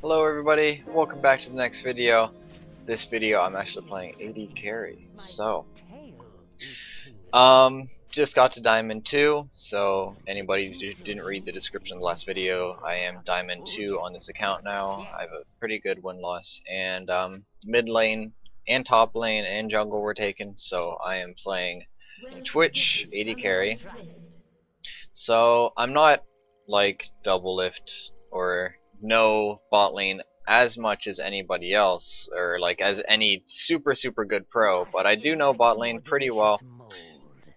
Hello everybody, welcome back to the next video. This video I'm actually playing AD carry. So, just got to Diamond 2, so anybody who didn't read the description of the last video, I am Diamond 2 on this account now. I have a pretty good win-loss, and mid lane and top lane and jungle were taken, so I am playing Twitch AD carry. So I'm not like double lift or no bot lane as much as anybody else, or like as any super good pro, but I do know bot lane pretty well,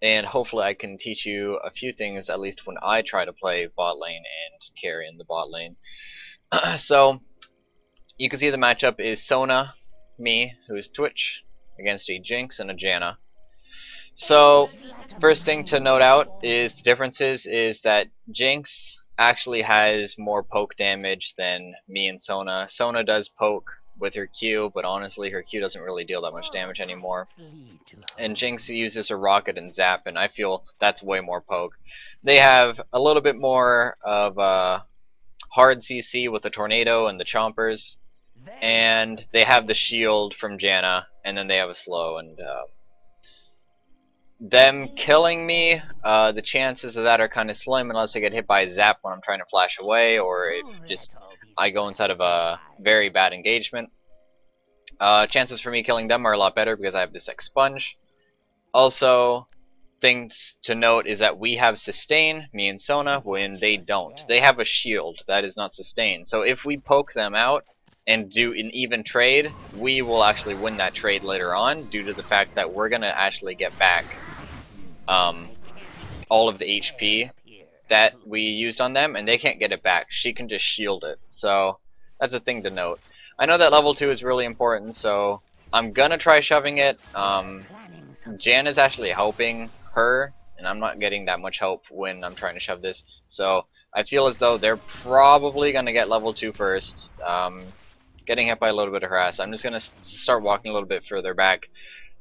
and hopefully I can teach you a few things at least when I try to play bot lane and carry in the bot lane. So you can see the matchup is Sona, me, who is Twitch, against a Jinx and a Janna. So first thing to note out is the differences is that Jinx actually has more poke damage than me and Sona. Sona does poke with her Q, but honestly her Q doesn't really deal that much damage anymore. And Jinx uses her rocket and zap, and I feel that's way more poke. They have a little bit more of a hard CC with the tornado and the chompers, and they have the shield from Janna, and then they have a slow, and them killing me, the chances of that are kind of slim unless I get hit by a zap when I'm trying to flash away, or if just I go inside of a very bad engagement. Chances for me killing them are a lot better because I have this expunge. Also, things to note is that we have sustain, me and Sona, when they don't. They have a shield that is not sustain. So if we poke them out and do an even trade, we will actually win that trade later on due to the fact that we're going to actually get back all of the HP that we used on them, and they can't get it back. She can just shield it. So that's a thing to note. I know that level 2 is really important, so I'm going to try shoving it. Jan is actually helping her, and I'm not getting that much help when I'm trying to shove this. So I feel as though they're probably going to get level 2 first. Getting hit by a little bit of harass. I'm just going to start walking a little bit further back,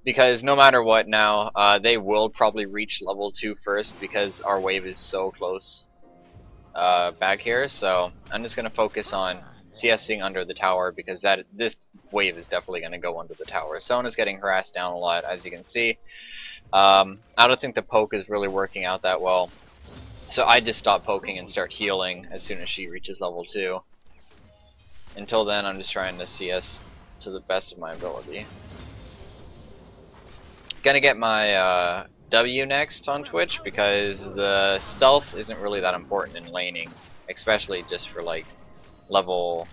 because no matter what now, they will probably reach level 2 first because our wave is so close back here. So I'm just going to focus on CSing under the tower, because this wave is definitely going to go under the tower. Sona's getting harassed down a lot, as you can see. I don't think the poke is really working out that well, so I just stop poking and start healing as soon as she reaches level 2. Until then, I'm just trying to CS to the best of my ability. Gonna get my W next on Twitch, because the stealth isn't really that important in laning, especially just for like level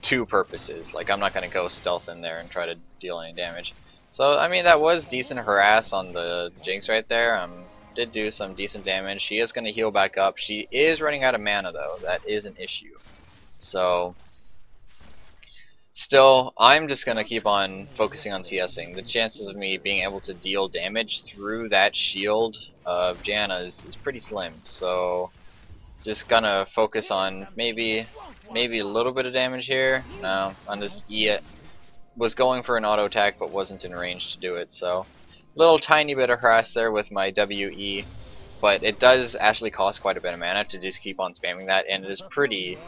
2 purposes. Like, I'm not gonna go stealth in there and try to deal any damage. So I mean, that was decent harass on the Jinx right there. Did do some decent damage. She is gonna heal back up. She is running out of mana though. That is an issue. So still, I'm just going to keep on focusing on CSing. The chances of me being able to deal damage through that shield of Janna is pretty slim. So just going to focus on maybe a little bit of damage here. No, on this E. Was going for an auto attack but wasn't in range to do it. So little tiny bit of harass there with my WE. But it does actually cost quite a bit of mana to just keep on spamming that, and it is pretty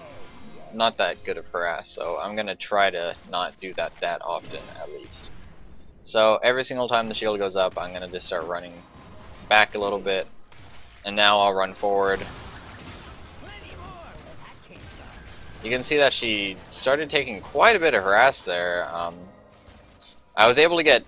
not that good of harass, so I'm gonna try to not do that often at least. So every single time the shield goes up, I'm gonna just start running back a little bit, and now I'll run forward. You can see that she started taking quite a bit of harass there. I was able to get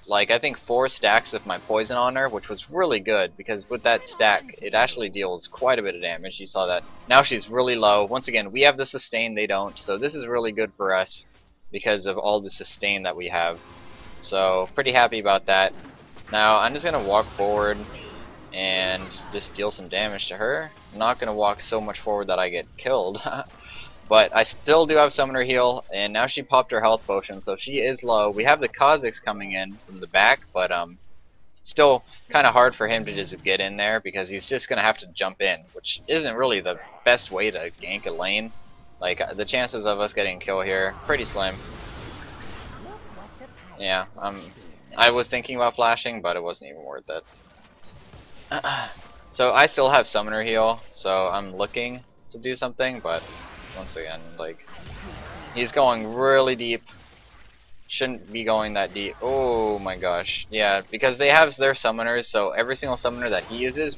like I think 4 stacks of my poison on her, which was really good, because with that stack it actually deals quite a bit of damage. You saw that. Now she's really low. Once again, we have the sustain, they don't, so this is really good for us because of all the sustain that we have. So pretty happy about that. Now I'm just gonna walk forward and just deal some damage to her. I'm not gonna walk so much forward that I get killed. But I still do have Summoner Heal, and now she popped her health potion, so she is low. We have the Kha'Zix coming in from the back, but still kind of hard for him to just get in there, because he's just going to have to jump in, which isn't really the best way to gank a lane. Like, the chances of us getting a kill here, pretty slim. Yeah, I was thinking about flashing, but it wasn't even worth it. So I still have Summoner Heal, so I'm looking to do something, but once again, like, he's going really deep. Shouldn't be going that deep. Oh my gosh. Yeah, because they have their summoners, so every single summoner that he uses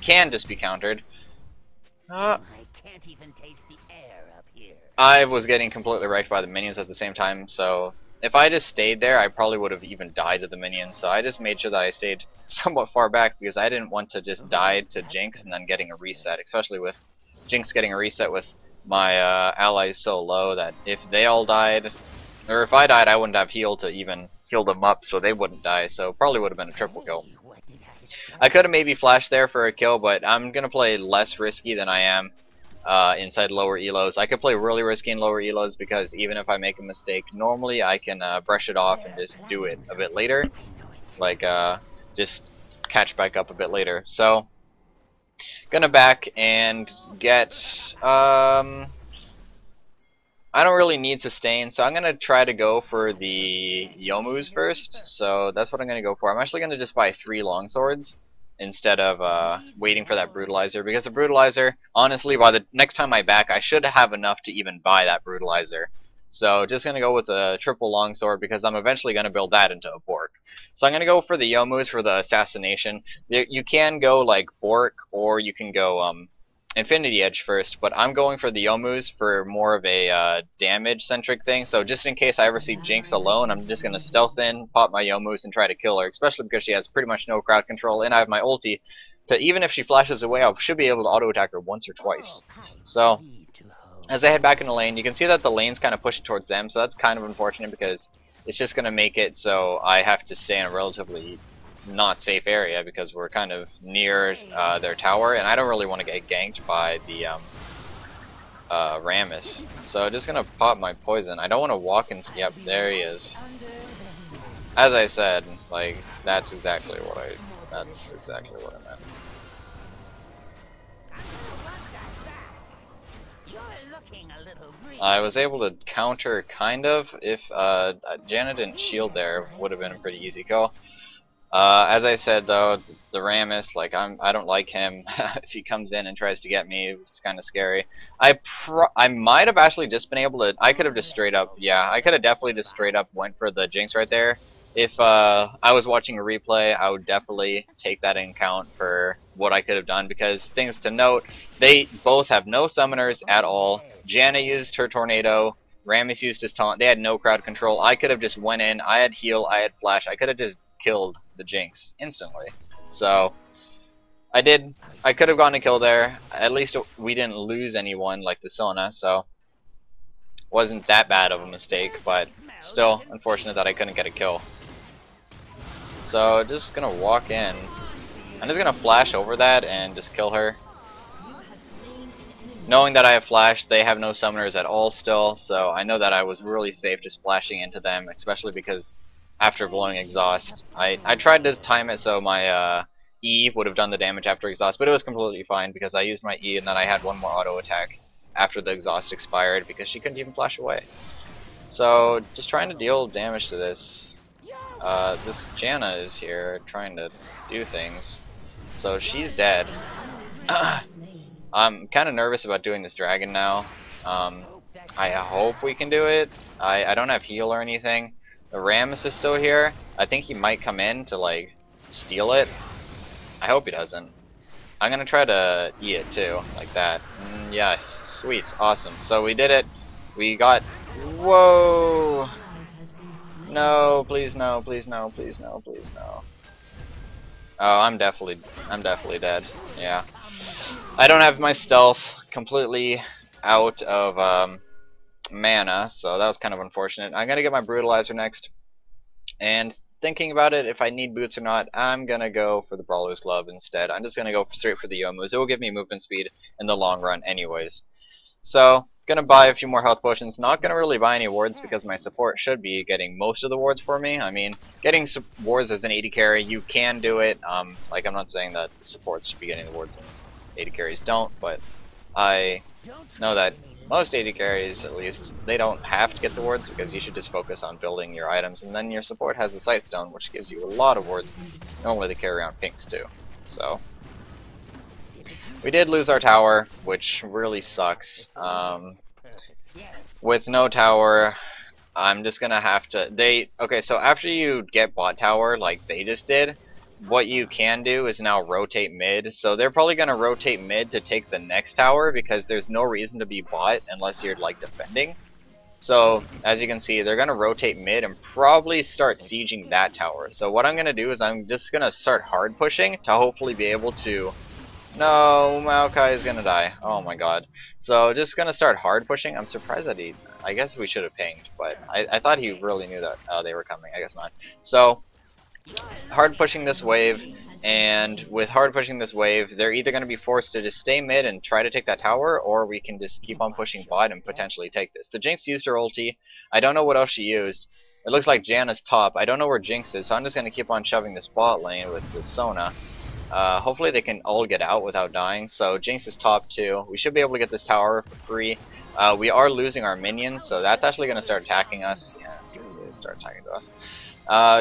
can just be countered. I can't even taste the air up here. I was getting completely wrecked by the minions at the same time, so if I just stayed there, I probably would have even died to the minions, so I just made sure that I stayed somewhat far back because I didn't want to just die to Jinx and then getting a reset, especially with Jinx getting a reset with my allies so low that if they all died, or if I died, I wouldn't have heal to even heal them up so they wouldn't die, so probably would have been a triple kill. I could have maybe flashed there for a kill, but I'm going to play less risky than I am inside lower elos. I could play really risky in lower elos because even if I make a mistake, normally I can brush it off and just do it a bit later. Like, just catch back up a bit later. So, gonna back and get, I don't really need sustain, so I'm going to try to go for the Yomus first. So that's what I'm going to go for. I'm actually going to just buy 3 longswords instead of waiting for that brutalizer, because the brutalizer, honestly, by the next time I back, I should have enough to even buy that brutalizer. So just going to go with a triple longsword because I'm eventually going to build that into a Bork. So I'm going to go for the Yomus for the assassination. You can go like Bork, or you can go Infinity Edge first, but I'm going for the Yomus for more of a damage-centric thing, so just in case I ever see Jinx alone, I'm just going to stealth in, pop my Yomus, and try to kill her, especially because she has pretty much no crowd control, and I have my ulti, to even if she flashes away, I should be able to auto-attack her once or twice. So, as I head back in the lane, you can see that the lane's kind of pushing towards them, so that's kind of unfortunate because it's just going to make it so I have to stay in a relatively not safe area because we're kind of near their tower, and I don't really want to get ganked by the Rammus. So just gonna pop my poison. I don't want to walk into. Yep, there he is. As I said, like that's exactly what I meant. I was able to counter kind of. If Janna didn't shield there, would have been a pretty easy kill. As I said though, the Rammus, like I don't like him. If he comes in and tries to get me, it's kind of scary. I might have actually just been able to. I could have just straight up, yeah, I could have definitely just straight up went for the Jinx right there. If I was watching a replay, I would definitely take that in account for what I could have done, because things to note, they both have no summoners at all. Janna used her tornado. Rammus used his taunt. They had no crowd control. I could have just went in. I had heal. I had flash. I could have just killed the Jinx instantly. So I did. I could have gotten a kill there. At least we didn't lose anyone like the Sona, so wasn't that bad of a mistake, but still unfortunate that I couldn't get a kill. So just gonna walk in. I'm just gonna flash over that and just kill her. Knowing that I have flash, they have no summoners at all still, so I know that I was really safe just flashing into them, especially because after blowing exhaust, I tried to time it so my E would have done the damage after exhaust, but it was completely fine because I used my E and then I had one more auto attack after the exhaust expired because she couldn't even flash away. So just trying to deal damage to this. This Janna is here trying to do things, so she's dead. I'm kind of nervous about doing this dragon now. I hope we can do it. I don't have heal or anything. The Rammus is still here. I think he might come in to like steal it. I hope he doesn't. I'm gonna try to E it too, like that. Yes, sweet, awesome. So we did it. We got. Whoa! No, please no, please no, please no, please no. Oh, I'm definitely dead. Yeah. I don't have my stealth completely out of mana, so that was kind of unfortunate. I'm gonna get my brutalizer next, and thinking about it, if I need boots or not, I'm gonna go for the Brawler's Glove instead. I'm just gonna go straight for the Yomus. It will give me movement speed in the long run anyways. So, gonna buy a few more health potions. Not gonna really buy any wards because my support should be getting most of the wards for me. I mean, getting wards as an AD carry, you can do it. Like, I'm not saying that supports should be getting the wards and AD carries don't, but I know that most AD carries, at least, they don't have to get the wards because you should just focus on building your items, and then your support has a sight stone, which gives you a lot of wards. Normally they carry around pinks too. So We did lose our tower, which really sucks. With no tower, I'm just gonna have to. Okay, so after you get bot tower, like they just did, what you can do is now rotate mid. So they're probably gonna rotate mid to take the next tower because there's no reason to be bot unless you're like defending. So as you can see, they're gonna rotate mid and probably start sieging that tower. So what I'm gonna do is I'm just gonna start hard pushing to hopefully be able to. No, Maokai is gonna die. Oh my god. So just gonna start hard pushing. I'm surprised that he. I guess we should have pinged, but I thought he really knew that they were coming. I guess not. So hard pushing this wave, and with hard pushing this wave, they're either gonna be forced to just stay mid and try to take that tower, or we can just keep on pushing bot and potentially take this. The Jinx used her ulti. I don't know what else she used. It looks like Janna's top. I don't know where Jinx is, so I'm just gonna keep on shoving this bot lane with the Sona. Hopefully they can all get out without dying. So Jinx is top 2. We should be able to get this tower for free. We are losing our minions, so that's actually going to start attacking us. Yeah, it's going to start attacking to us.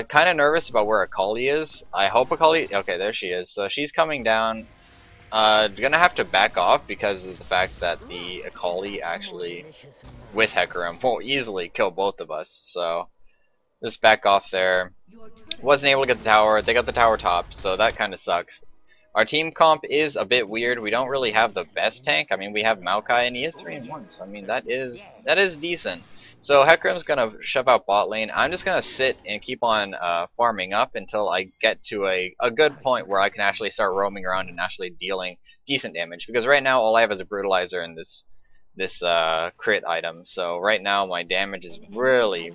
Kind of nervous about where Akali is. I hope Akali... Okay, there she is. So she's coming down. Gonna have to back off because of the fact that the Akali actually, with Hecarim, will easily kill both of us. So just back off there. Wasn't able to get the tower. They got the tower top, so that kind of sucks. Our team comp is a bit weird. We don't really have the best tank. I mean, we have Maokai, and he is 3-1, so I mean that is decent. So Hecarim's gonna shove out bot lane. I'm just gonna sit and keep on farming up until I get to a good point where I can actually start roaming around and actually dealing decent damage. Because right now all I have is a brutalizer and this crit item. So right now my damage is really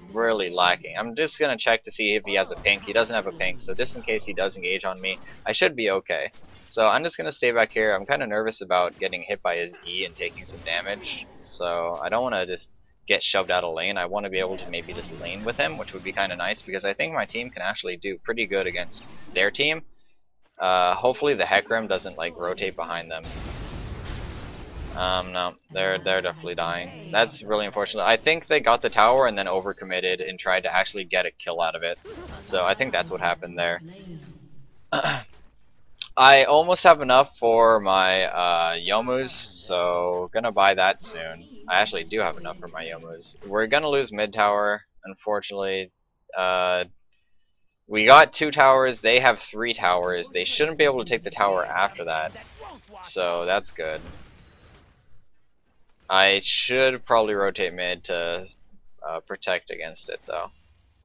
lacking. I'm just gonna check to see if he has a pink. He doesn't have a pink, so just in case he does engage on me, I should be okay. So I'm just gonna stay back here. I'm kind of nervous about getting hit by his E and taking some damage, so I don't want to just get shoved out of lane. I want to be able to maybe just lane with him, which would be kind of nice because I think my team can actually do pretty good against their team. Hopefully the Hecarim doesn't like rotate behind them. No, they're definitely dying. That's really unfortunate. I think they got the tower and then overcommitted and tried to actually get a kill out of it. So I think that's what happened there. I almost have enough for my Yomus, so gonna buy that soon. I actually do have enough for my Yomus. We're gonna lose mid tower, unfortunately. We got 2 towers, they have 3 towers. They shouldn't be able to take the tower after that, so that's good. I should probably rotate mid to protect against it though.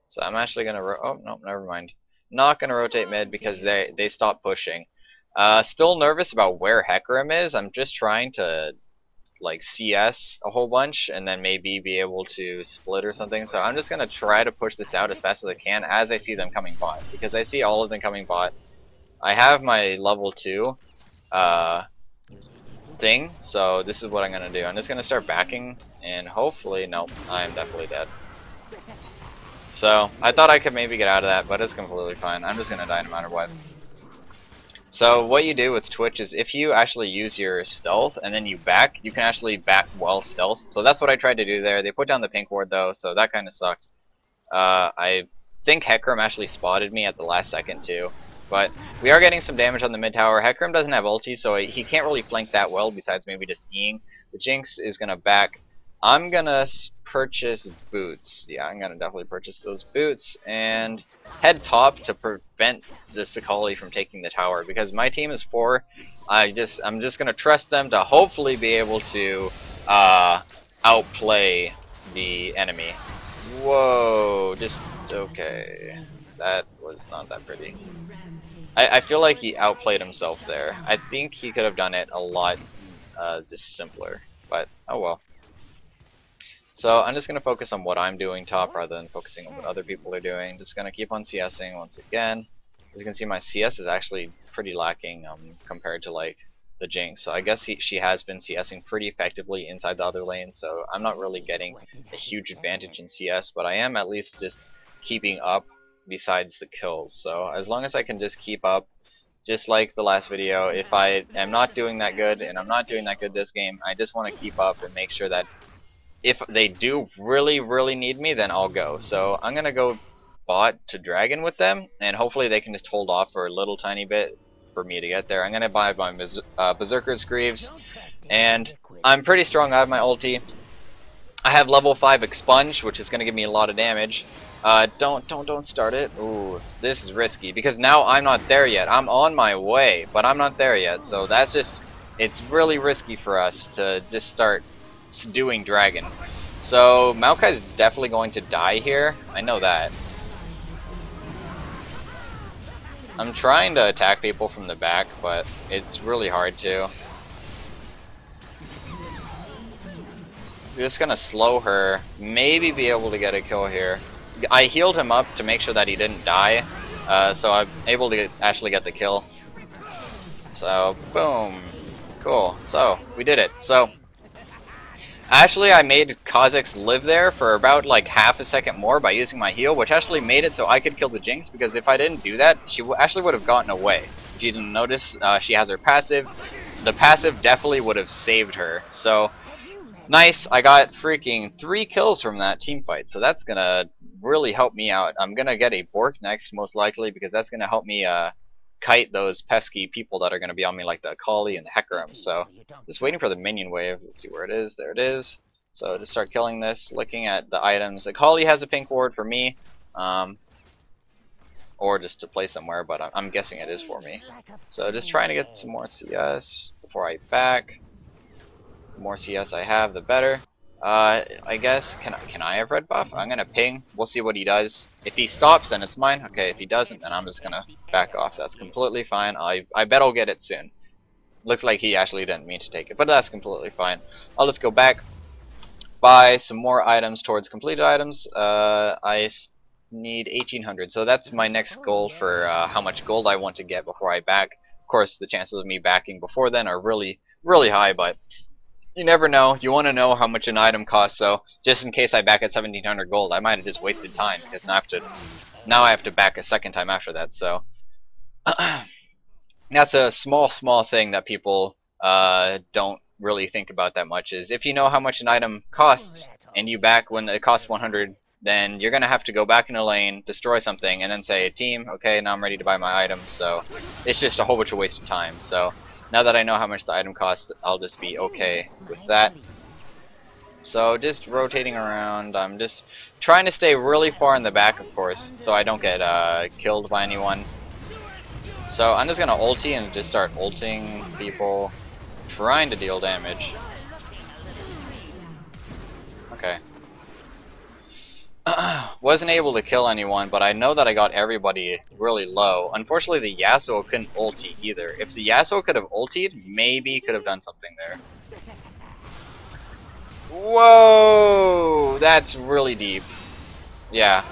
So I'm actually gonna oh no, never mind. Not gonna rotate mid because they stopped pushing. Still nervous about where Hecarim is. I'm just trying to like CS a whole bunch and then maybe be able to split or something. So I'm just gonna try to push this out as fast as I can as I see them coming bot, because I see all of them coming bot. I have my level 2 thing, so this is what I'm gonna do. I'm just gonna start backing and hopefully, nope, I'm definitely dead. So I thought I could maybe get out of that, but it's completely fine. I'm just gonna die no matter what. So what you do with Twitch is if you actually use your stealth and then you back, you can actually back while stealth. So that's what I tried to do there. They put down the pink ward though, so that kind of sucked. I think Hecarim actually spotted me at the last second too. But we are getting some damage on the mid tower. Hecarim doesn't have ulti, so he can't really flank that well besides maybe just Eing. The Jinx is going to back. I'm going to purchase boots. Yeah, I'm going to definitely purchase those boots and head top to prevent the Akali from taking the tower, because my team is 4. I'm just going to trust them to hopefully be able to outplay the enemy. Whoa, just okay. That was not that pretty. I feel like he outplayed himself there. I think he could have done it a lot just simpler, but oh well. So I'm just going to focus on what I'm doing top rather than focusing on what other people are doing. Just going to keep on CSing once again. As you can see, my CS is actually pretty lacking compared to like the Jinx. So I guess she has been CSing pretty effectively inside the other lane, so I'm not really getting a huge advantage in CS, but I am at least just keeping up besides the kills. So as long as I can just keep up, just like the last video, if I am not doing that good, and I'm not doing that good this game, I just want to keep up and make sure that if they do really need me, then I'll go. So I'm gonna go bot to dragon with them, and hopefully they can just hold off for a little tiny bit. for me to get there. I'm gonna buy my Berserker's Greaves, and I'm pretty strong. I have my ulti. I have level 5 Expunge, which is gonna give me a lot of damage. Don't start it. Ooh, this is risky because now I'm not there yet. I'm on my way, but I'm not there yet. So that's just, it's really risky for us to just start doing dragon. So Maokai's definitely going to die here. I know that. I'm trying to attack people from the back, but it's really hard to. We're just gonna slow her, maybe be able to get a kill here. I healed him up to make sure that he didn't die, so I'm able to actually get the kill. So, boom. Cool. So, we did it. So, actually I made Kha'Zix live there for about like half a second more by using my heal, which actually made it so I could kill the Jinx, because if I didn't do that, she actually would have gotten away. If you didn't notice, she has her passive. The passive definitely would have saved her. So, nice, I got freaking 3 kills from that team fight, so that's gonna really help me out. I'm gonna get a Bork next, most likely, because that's gonna help me kite those pesky people that are gonna be on me, like the Akali and the Hecarim. So, just waiting for the minion wave. Let's see where it is. There it is. So, just start killing this, looking at the items. Akali has a pink ward for me, or just to play somewhere, but I'm guessing it is for me. So, just trying to get some more CS before I back. The more CS I have, the better. I guess, can I have red buff? I'm gonna ping. We'll see what he does. If he stops, then it's mine. Okay, if he doesn't, then I'm just gonna back off. That's completely fine. I bet I'll get it soon. Looks like he actually didn't mean to take it, but that's completely fine. I'll just go back, buy some more items towards completed items. I need 1800, so that's my next goal for how much gold I want to get before I back. Of course, the chances of me backing before then are really, really high, but you never know. You want to know how much an item costs, so just in case I back at 1700 gold, I might have just wasted time, because now I have to back a second time after that. So that's a small thing that people don't really think about that much. Is if you know how much an item costs and you back when it costs 100, then you're gonna have to go back in a lane, destroy something, and then say, "Team, okay, now I'm ready to buy my items." So it's just a whole bunch of wasted time. So now that I know how much the item costs, I'll just be okay with that. So just rotating around. I'm just trying to stay really far in the back, of course, so I don't get killed by anyone. So I'm just gonna ulti and just start ulting people, trying to deal damage. Okay. Wasn't able to kill anyone, but I know that I got everybody really low. Unfortunately, the Yasuo couldn't ulti either. If the Yasuo could have ultied, maybe could have done something there. Whoa! That's really deep. Yeah.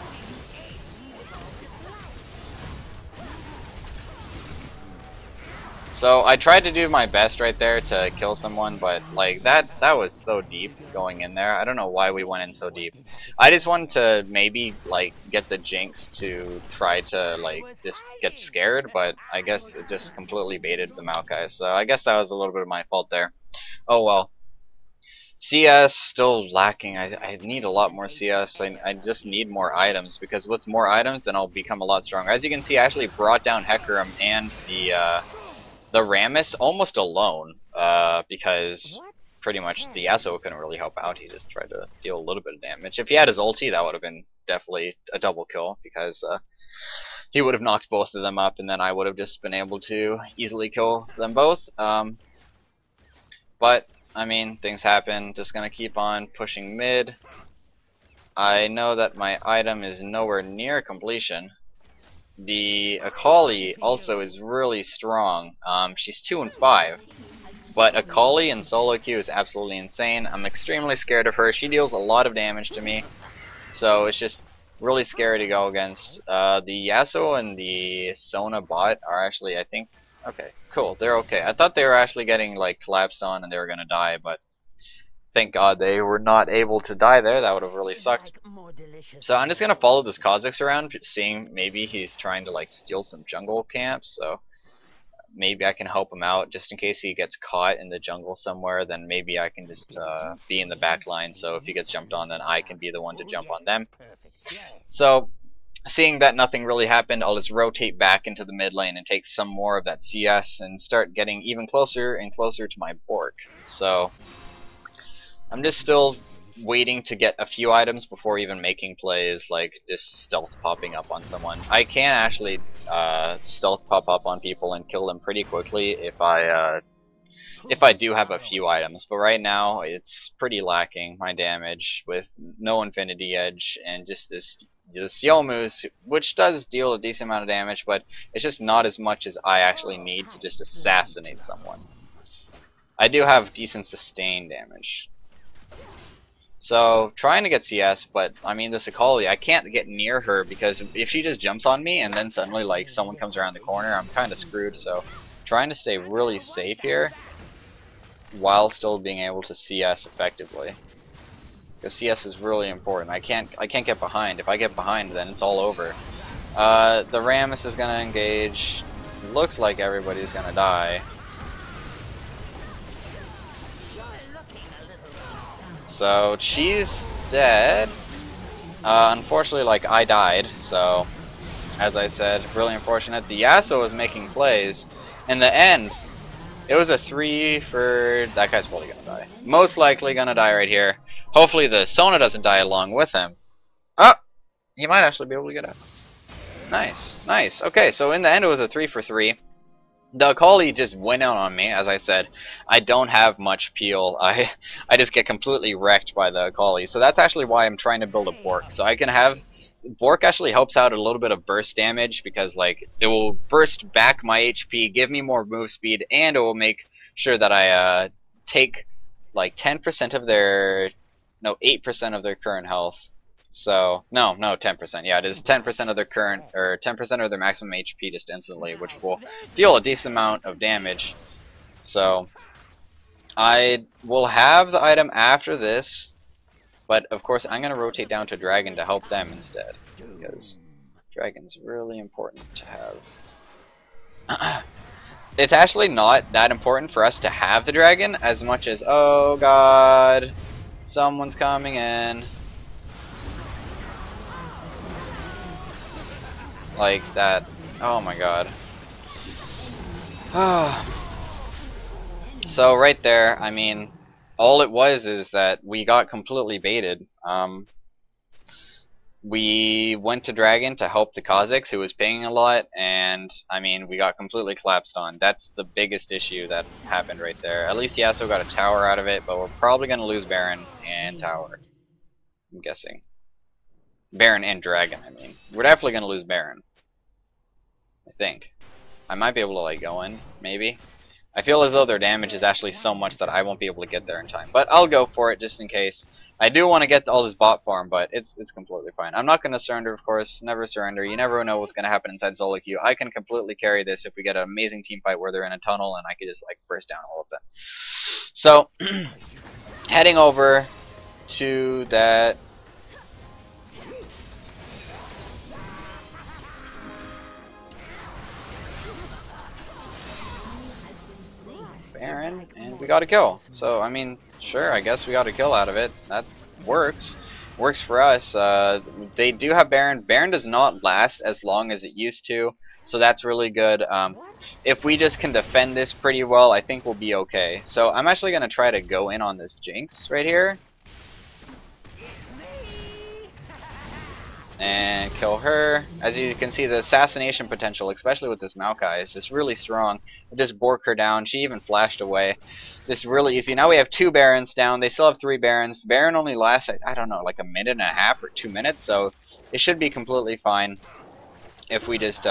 So I tried to do my best right there to kill someone, but like that was so deep going in there. I don't know why we went in so deep. I just wanted to maybe like get the Jinx to try to like just get scared, but I guess it just completely baited the Maokai. So I guess that was a little bit of my fault there. Oh well. CS still lacking. I need a lot more CS. I just need more items, because with more items then I'll become a lot stronger. As you can see, I actually brought down Hecarim and the Rammus almost alone, because pretty much the Yasuo couldn't really help out. He just tried to deal a little bit of damage. If he had his ulti, that would have been definitely a double kill, because he would have knocked both of them up, and then I would have just been able to easily kill them both. But I mean, things happen. Just gonna keep on pushing mid. I know that my item is nowhere near completion. The Akali also is really strong. She's 2 and 5. But Akali in solo queue is absolutely insane. I'm extremely scared of her. She deals a lot of damage to me. So it's just really scary to go against. The Yasuo and the Sona bot are actually, I think, okay, cool. They're okay. I thought they were actually getting like collapsed on and they were gonna die, but thank God they were not able to die there. That would have really sucked. So I'm just gonna follow this Kha'Zix around, seeing maybe he's trying to like steal some jungle camps. So maybe I can help him out just in case he gets caught in the jungle somewhere. Then maybe I can just be in the back line. So if he gets jumped on, then I can be the one to jump on them. So seeing that nothing really happened, I'll just rotate back into the mid lane and take some more of that CS and start getting even closer and closer to my Bork. So I'm just still waiting to get a few items before even making plays, like just stealth popping up on someone. I can actually stealth pop up on people and kill them pretty quickly if I do have a few items, but right now it's pretty lacking, my damage, with no Infinity Edge and just this Yomu's, which does deal a decent amount of damage, but it's just not as much as I actually need to just assassinate someone. I do have decent sustain damage. So, trying to get CS, but I mean this Akali, I can't get near her because if she just jumps on me and then suddenly like someone comes around the corner, I'm kinda screwed, so trying to stay really safe here while still being able to CS effectively. Because CS is really important. I can't get behind. If I get behind, then it's all over. The Rammus is gonna engage. Looks like everybody's gonna die. So she's dead. Unfortunately, like I died. So, as I said, really unfortunate. The Yasuo was making plays. In the end, it was a 3 for... That guy's probably gonna die. Most likely gonna die right here. Hopefully the Sona doesn't die along with him. Oh! He might actually be able to get out. Nice. Nice. Okay, so in the end it was a 3 for 3. The Akali just went out on me, as I said. I don't have much peel. I just get completely wrecked by the Akali. So that's actually why I'm trying to build a Bork. So I can have... Bork actually helps out a little bit of burst damage because like it will burst back my HP, give me more move speed, and it will make sure that I take like 10% of their 8% of their current health. So no 10%. Yeah, it is 10% of their current or 10% of their maximum HP just instantly, which will deal a decent amount of damage. So I will have the item after this. But of course I'm going to rotate down to Dragon to help them instead, because Dragon's really important to have. It's actually not that important for us to have the Dragon as much as, oh god, someone's coming in. Like that, oh my god. So right there, I mean, all it was is that we got completely baited. We went to Dragon to help the Kazakhs, who was pinging a lot, and I mean, we got completely collapsed on. That's the biggest issue that happened right there. At least Yasuo got a tower out of it, but we're probably going to lose Baron and tower. I'm guessing. Baron and Dragon, I mean. We're definitely going to lose Baron. I think. I might be able to like go in, maybe. I feel as though their damage is actually so much that I won't be able to get there in time. But I'll go for it just in case. I do want to get all this bot farm, but it's completely fine. I'm not going to surrender, of course. Never surrender. You never know what's going to happen inside solo queue. I can completely carry this if we get an amazing team fight where they're in a tunnel and I could just like burst down all of them. So, heading over to that... Baron, and we got a kill. So, I mean, sure, I guess we got a kill out of it. That works. Works for us. They do have Baron. Baron does not last as long as it used to, so that's really good. If we just can defend this pretty well, I think we'll be okay. So, I'm actually going to try to go in on this Jinx right here. And kill her. As you can see, the assassination potential, especially with this Maokai, is just really strong. It just borked her down. She even flashed away. This is really easy. Now we have 2 Barons down. They still have 3 Barons. Baron only lasts, I don't know, like a minute and a half or 2 minutes, so it should be completely fine if we just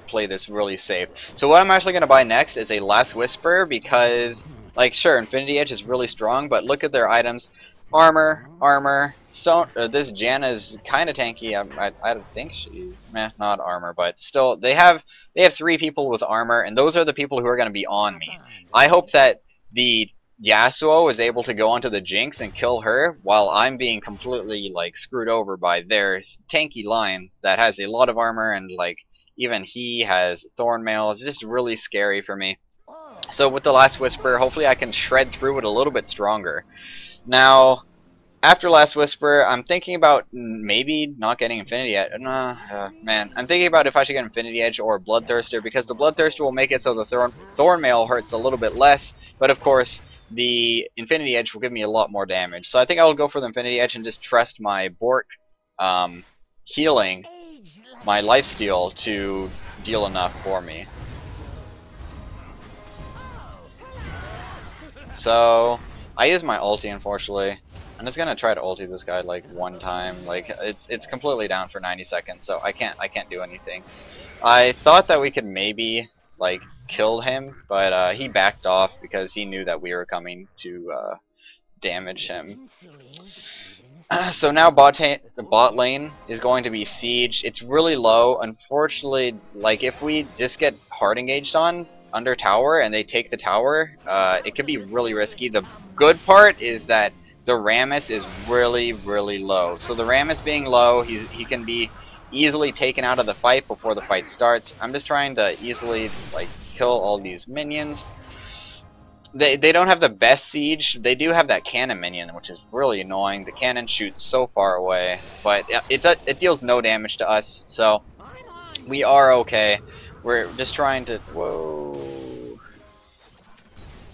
play this really safe. So what I'm actually going to buy next is a Last Whisper because, like, sure, Infinity Edge is really strong, but look at their items. Armor. So this Janna is kind of tanky. I think she, not armor, but still, they have 3 people with armor, and those are the people who are going to be on me. I hope that the Yasuo is able to go onto the Jinx and kill her, while I'm being completely like screwed over by their tanky line that has a lot of armor, and like even he has Thornmail. It's just really scary for me. So with the Last Whisper, hopefully I can shred through it a little bit stronger. Now, after Last Whisper, I'm thinking about maybe not getting Infinity Edge. Man, I'm thinking about if I should get Infinity Edge or Bloodthirster, because the Bloodthirster will make it so the Thornmail hurts a little bit less, but of course, the Infinity Edge will give me a lot more damage. So I think I'll go for the Infinity Edge and just trust my Bork healing my lifesteal to deal enough for me. So I use my ulti, unfortunately. I'm just gonna try to ulti this guy like one time. Like it's completely down for 90 seconds, so I can't do anything. I thought that we could maybe like kill him, but he backed off because he knew that we were coming to damage him. So now the bot lane is going to be siege. It's really low. Unfortunately, like if we just get hard engaged on under tower and they take the tower, it could be really risky. The good part is that the Rammus is really low. So the Rammus being low, he can be easily taken out of the fight before the fight starts. I'm just trying to easily like kill all these minions. They don't have the best siege. They do have that cannon minion, which is really annoying. The cannon shoots so far away, but it deals no damage to us, so we are okay. We're just trying to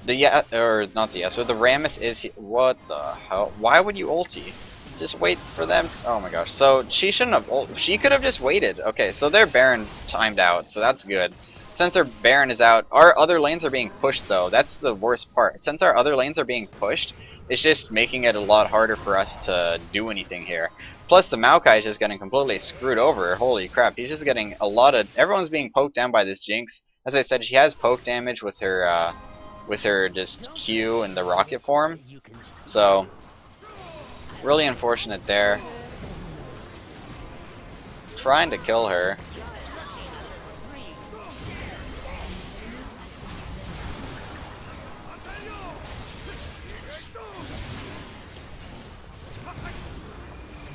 the Rammus is what the hell? Why would you ulti? Just wait for them. Oh my gosh. So she shouldn't have she could have just waited. Okay, so their Baron timed out, so that's good. Since our Baron is out, our other lanes are being pushed though. That's the worst part. Since our other lanes are being pushed, it's just making it a lot harder for us to do anything here. Plus the Maokai is just getting completely screwed over. Holy crap, he's just getting a lot of... Everyone's being poked down by this Jinx. As I said, she has poke damage with her just Q and the rocket form. So, really unfortunate there. Trying to kill her.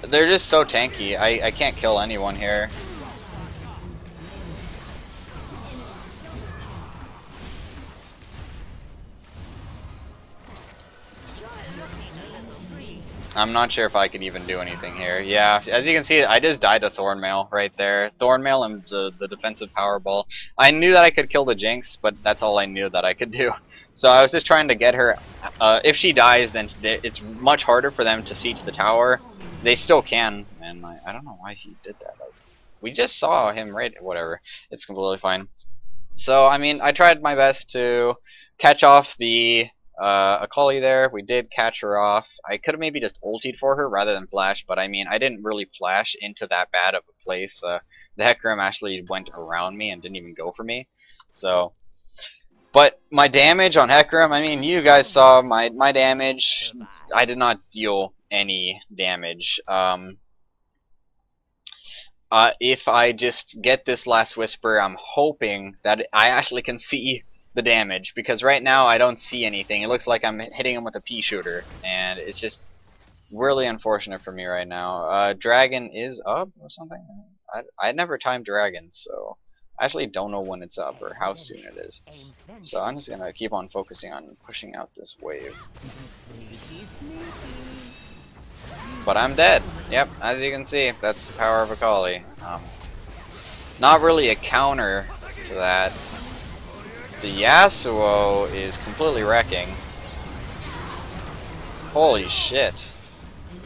They're just so tanky. I can't kill anyone here. I'm not sure if I could even do anything here. Yeah, as you can see, I just died to Thornmail right there. Thornmail and the defensive power ball. I knew that I could kill the Jinx, but that's all I knew that I could do. So I was just trying to get her. If she dies, then it's much harder for them to siege the tower. They still can, and I don't know why he did that. We just saw him right. Whatever, it's completely fine. So I mean, I tried my best to catch off the akali there. We did catch her off. I could have maybe just ultied for her rather than flash, but I mean, I didn't really flash into that bad of a place. The Hecarim actually went around me and didn't even go for me. So, but my damage on Hecarim, I mean, you guys saw my damage. I did not deal any damage. If I just get this Last Whisper, I'm hoping that I actually can see the damage, because right now I don't see anything. It looks like I'm hitting him with a pea shooter, and it's just really unfortunate for me right now. Dragon is up or something? I never timed dragons, so I actually don't know when it's up or how soon it is. So I'm just gonna keep on focusing on pushing out this wave. But I'm dead. Yep, as you can see, that's the power of Akali. Not really a counter to that. The Yasuo is completely wrecking. Holy shit.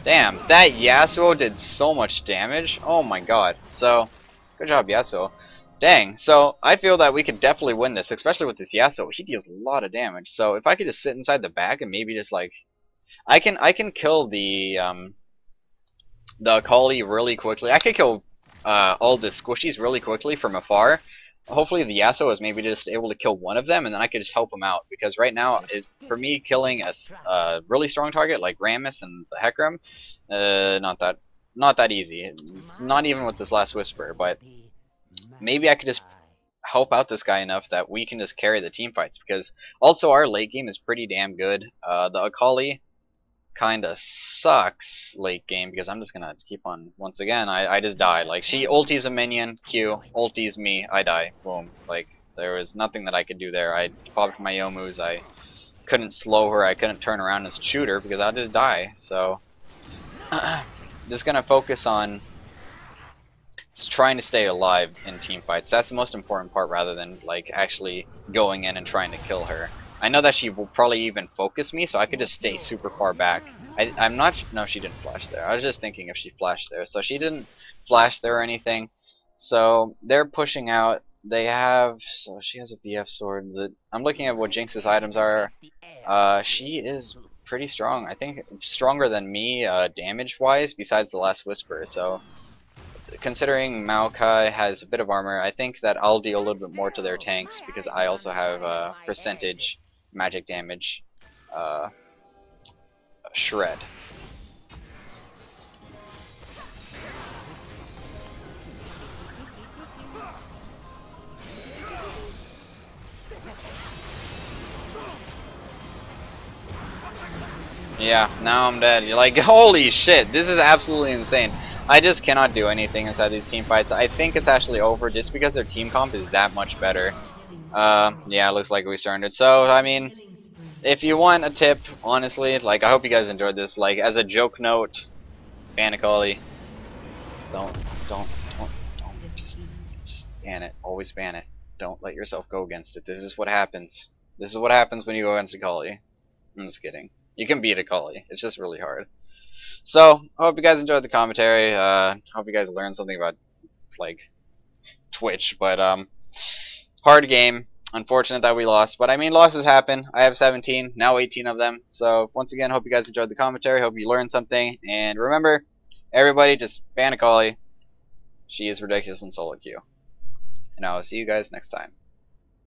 Damn, that Yasuo did so much damage. Oh my god. So, good job Yasuo. Dang, so I feel that we could definitely win this, especially with this Yasuo. He deals a lot of damage. So if I could just sit inside the back and maybe just like... I can kill the Akali really quickly. I could kill all the squishies really quickly from afar. Hopefully the Yasuo is maybe just able to kill one of them, and then I could just help him out. Because right now, for me, killing a really strong target like Rammus and the Hecarim, not that easy. It's not even with this Last Whisper, but maybe I could just help out this guy enough that we can just carry the team fights. Because also our late game is pretty damn good. The Akali kinda sucks late game, because I'm just gonna keep on, once again, I just die. Like, she ulties a minion, Q, ulties me, I die. Boom. Like, there was nothing that I could do there. I popped my Yomus, I couldn't slow her, I couldn't turn around and shoot her, because I'd just die. So, just gonna focus on trying to stay alive in team fights. That's the most important part, rather than like actually going in and trying to kill her. I know that she will probably even focus me, so I could just stay super far back. I'm not. No, she didn't flash there. I was just thinking if she flashed there. So she didn't flash there or anything. So they're pushing out. They have. So she has a BF sword. I'm looking at what Jinx's items are. She is pretty strong. I think stronger than me damage-wise, besides the last Whisper. So considering Maokai has a bit of armor, I think that I'll deal a little bit more to their tanks because I also have percentage magic damage shred. Yeah, now I'm dead. You're like, holy shit, this is absolutely insane. I just cannot do anything inside these team fights. I think it's actually over just because their team comp is that much better. Yeah, it looks like we surrendered. So, I mean, if you want a tip, honestly, like, I hope you guys enjoyed this. Like, as a joke note, ban akali. Don't, don't, just ban it. Always ban it. Don't let yourself go against it. This is what happens. This is what happens when you go against akali. I'm just kidding. You can beat akali. It's just really hard. So, I hope you guys enjoyed the commentary. Hope you guys learned something about, like, Twitch. But, hard game. Unfortunate that we lost. But, I mean, losses happen. I have 17, now 18 of them. So, once again, hope you guys enjoyed the commentary. Hope you learned something. And remember, everybody just ban akali. She is ridiculous in solo queue. And I will see you guys next time.